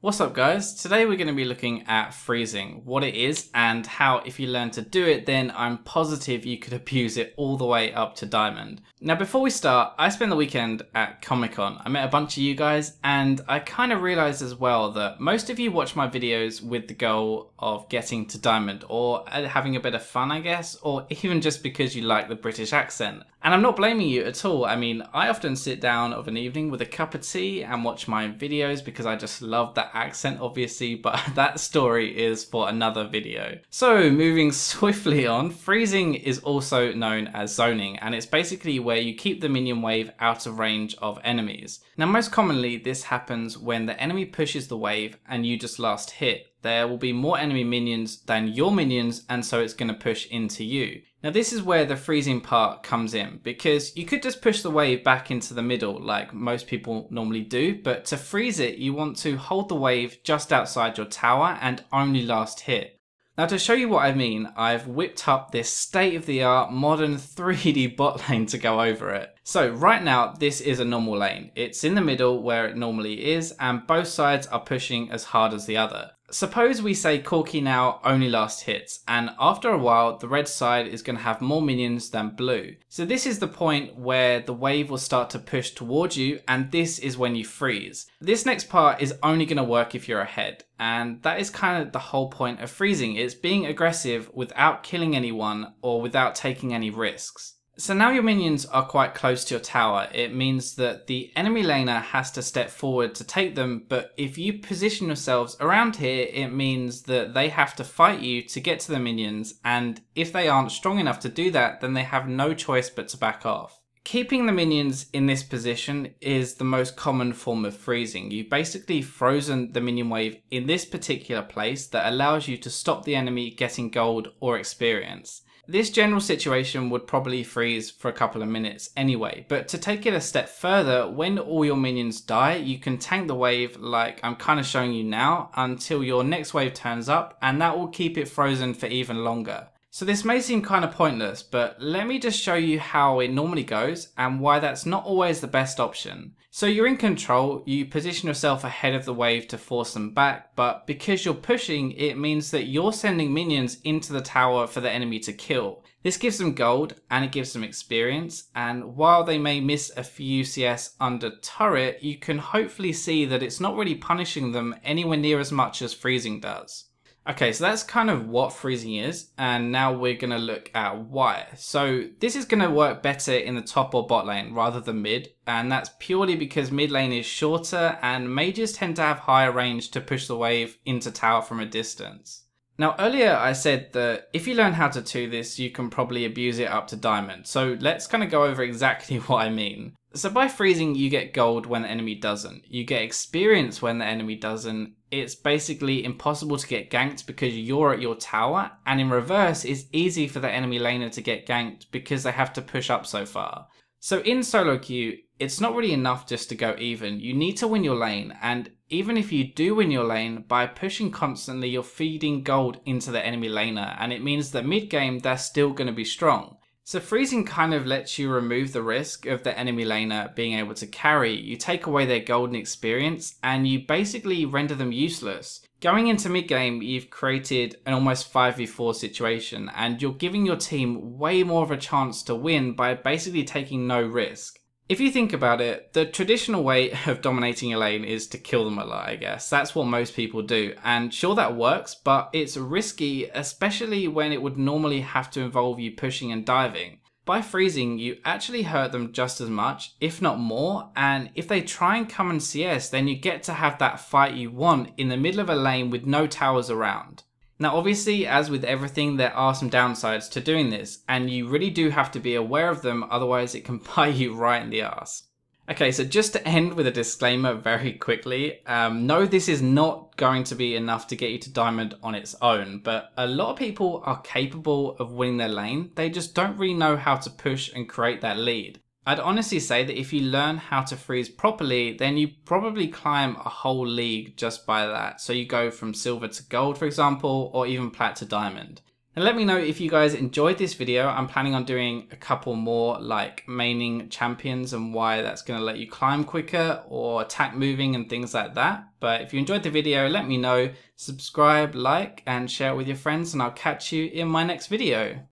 What's up guys? Today we're going to be looking at freezing, what it is and how if you learn to do it then I'm positive you could abuse it all the way up to diamond. Now before we start, I spent the weekend at Comic-Con. I met a bunch of you guys and I kind of realized as well that most of you watch my videos with the goal of getting to diamond or having a bit of fun I guess, or even just because you like the British accent. And I'm not blaming you at all. I mean, I often sit down of an evening with a cup of tea and watch my videos because I just love that accent obviously, but that story is for another video. So moving swiftly on, freezing is also known as zoning, and it's basically where you keep the minion wave out of range of enemies. Now most commonly this happens when the enemy pushes the wave and you just last hit. There will be more enemy minions than your minions and so it's going to push into you. Now this is where the freezing part comes in, because you could just push the wave back into the middle like most people normally do, but to freeze it you want to hold the wave just outside your tower and only last hit. Now to show you what I mean, I've whipped up this state-of-the-art modern 3D bot lane to go over it. So right now this is a normal lane. It's in the middle where it normally is and both sides are pushing as hard as the other. Suppose we say Corki now only last hits, and after a while the red side is going to have more minions than blue. So this is the point where the wave will start to push towards you and this is when you freeze. This next part is only going to work if you're ahead, and that is kind of the whole point of freezing. It's being aggressive without killing anyone or without taking any risks. So now your minions are quite close to your tower. It means that the enemy laner has to step forward to take them, but if you position yourselves around here, it means that they have to fight you to get to the minions, and if they aren't strong enough to do that, then they have no choice but to back off. Keeping the minions in this position is the most common form of freezing. You've basically frozen the minion wave in this particular place that allows you to stop the enemy getting gold or experience. This general situation would probably freeze for a couple of minutes anyway, but to take it a step further, when all your minions die, you can tank the wave like I'm kind of showing you now until your next wave turns up, and that will keep it frozen for even longer. So this may seem kind of pointless, but let me just show you how it normally goes and why that's not always the best option. So you're in control, you position yourself ahead of the wave to force them back, but because you're pushing, it means that you're sending minions into the tower for the enemy to kill. This gives them gold and it gives them experience, and while they may miss a few CS under turret, you can hopefully see that it's not really punishing them anywhere near as much as freezing does. Okay, so that's kind of what freezing is, and now we're going to look at why. So this is going to work better in the top or bot lane rather than mid, and that's purely because mid lane is shorter and mages tend to have higher range to push the wave into tower from a distance. Now earlier I said that if you learn how to do this you can probably abuse it up to diamond, so let's kind of go over exactly what I mean. So by freezing you get gold when the enemy doesn't, you get experience when the enemy doesn't, it's basically impossible to get ganked because you're at your tower, and in reverse it's easy for the enemy laner to get ganked because they have to push up so far. So in solo queue, it's not really enough just to go even, you need to win your lane, and even if you do win your lane, by pushing constantly you're feeding gold into the enemy laner, and it means that mid game they're still going to be strong. So freezing kind of lets you remove the risk of the enemy laner being able to carry. You take away their golden experience and you basically render them useless. Going into mid game, you've created an almost 5v4 situation and you're giving your team way more of a chance to win by basically taking no risk. If you think about it, the traditional way of dominating a lane is to kill them a lot, I guess. That's what most people do, and sure that works, but it's risky, especially when it would normally have to involve you pushing and diving. By freezing, you actually hurt them just as much, if not more, and if they try and come and CS, then you get to have that fight you want in the middle of a lane with no towers around. Now obviously, as with everything, there are some downsides to doing this, and you really do have to be aware of them, otherwise it can bite you right in the ass. Okay, so just to end with a disclaimer very quickly, no, this is not going to be enough to get you to diamond on its own, but a lot of people are capable of winning their lane, they just don't really know how to push and create that lead. I'd honestly say that if you learn how to freeze properly, then you probably climb a whole league just by that. So you go from silver to gold, for example, or even plat to diamond. And let me know if you guys enjoyed this video. I'm planning on doing a couple more like maining champions and why that's going to let you climb quicker or attack moving and things like that. But if you enjoyed the video, let me know, subscribe, like, and share it with your friends, and I'll catch you in my next video.